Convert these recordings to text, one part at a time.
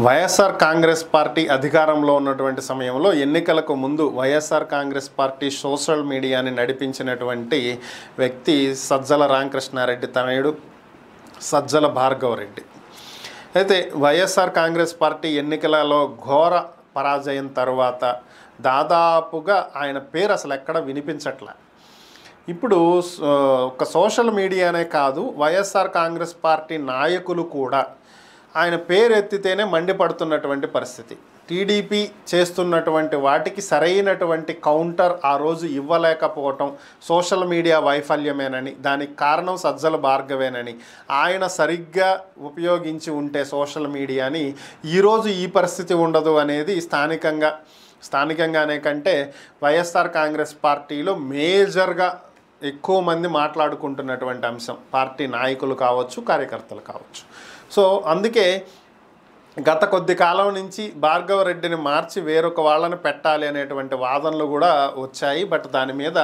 YSR Congress party అధికారంలో ఉన్నటువంటి సమయంలో ఎన్నికలకు ముందు వైఎస్ఆర్ కాంగ్రెస్ పార్టీ సోషల్ మీడియాని నడిపించినటువంటి వ్యక్తి సజ్జల రామకృష్ణారెడ్డి తనయుడు సజ్జల భార్గవరెడ్డి. అయితే వైఎస్ఆర్ కాంగ్రెస్ పార్టీ ఎన్నికలలో ఘోర పరాజయం తర్వాత దాదాపుగా ఆయన పేరు అసలు ఎక్కడ వినిపించట్లే. ఇప్పుడు ఒక సోషల్ మీడియానే కాదు, వైఎస్ఆర్ కాంగ్రెస్ పార్టీ నాయకులు కూడా ఆయన పేరు ఎత్తితేనే మండిపడుతున్నటువంటి పరిస్థితి. టీడీపీ చేస్తున్నటువంటి వాటికి సరైనటువంటి కౌంటర్ ఆ రోజు ఇవ్వలేకపోవటం సోషల్ మీడియా వైఫల్యమేనని, దానికి కారణం సజ్జల భార్గవేనని, ఆయన సరిగ్గా ఉపయోగించి ఉంటే సోషల్ మీడియాని ఈరోజు ఈ పరిస్థితి ఉండదు అనేది స్థానికంగానే కంటే వైఎస్ఆర్ కాంగ్రెస్ పార్టీలో మేజర్గా ఎక్కువ మంది మాట్లాడుకుంటున్నటువంటి అంశం. పార్టీ నాయకులు కావచ్చు, కార్యకర్తలు కావచ్చు. సో అందుకే గత కొద్ది కాలం నుంచి భార్గవరెడ్డిని మార్చి వేరొక వాళ్ళని పెట్టాలి అనేటువంటి వాదనలు కూడా వచ్చాయి. బట్ దాని మీద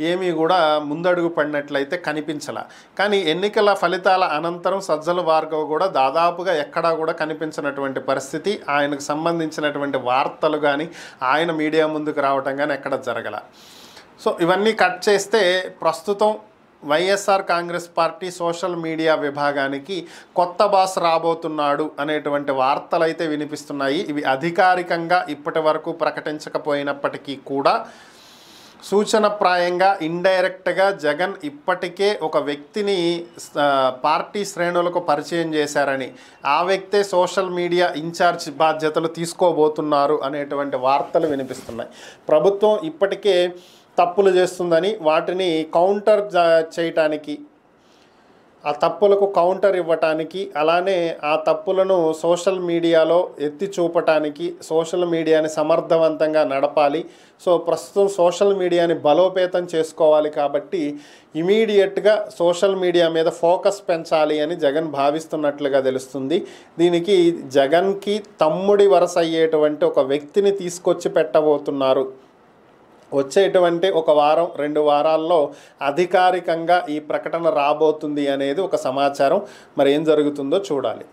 ఏమీ కూడా ముందడుగు పడినట్లయితే కనిపించలా. కానీ ఎన్నికల ఫలితాల అనంతరం సజ్జల భార్గవ్ కూడా దాదాపుగా ఎక్కడా కూడా కనిపించినటువంటి పరిస్థితి. ఆయనకు సంబంధించినటువంటి వార్తలు కానీ ఆయన మీడియా ముందుకు రావటం కానీ ఎక్కడ జరగల. సో ఇవన్నీ కట్ చేస్తే ప్రస్తుతం YSR Congress party social media విభాగానికి కొత్త బాస్ రాబోతున్నాడు అనేటువంటి వార్తలు అయితే వినిపిస్తున్నాయి. ఇవి అధికారికంగా ఇప్పటి వరకు ప్రకటించకపోయినప్పటికీ కూడా సూచనప్రాయంగా ఇండైరెక్ట్గా జగన్ ఇప్పటికే ఒక వ్యక్తిని పార్టీ శ్రేణులకు పరిచయం చేశారని, ఆ వ్యక్తే సోషల్ మీడియా ఇన్ఛార్జ్ బాధ్యతలు తీసుకోబోతున్నారు అనేటువంటి వార్తలు వినిపిస్తున్నాయి. ప్రభుత్వం ఇప్పటికే తప్పులు చేస్తుందని, వాటిని కౌంటర్ చేయటానికి, ఆ తప్పులకు కౌంటర్ ఇవ్వటానికి, అలానే ఆ తప్పులను సోషల్ మీడియాలో ఎత్తి చూపటానికి సోషల్ మీడియాని సమర్థవంతంగా నడపాలి. సో ప్రస్తుతం సోషల్ మీడియాని బలోపేతం చేసుకోవాలి కాబట్టి ఇమీడియట్గా సోషల్ మీడియా మీద ఫోకస్ పెంచాలి అని జగన్ భావిస్తున్నట్లుగా తెలుస్తుంది. దీనికి జగన్కి తమ్ముడి వరస అయ్యేటువంటి ఒక వ్యక్తిని తీసుకొచ్చి పెట్టబోతున్నారు. వచ్చేటువంటి ఒక వారం 2 వారాల్లో అధికారికంగా ఈ ప్రకటన రాబోతుంది అనేది ఒక సమాచారం. మరి ఏం జరుగుతుందో చూడాలి.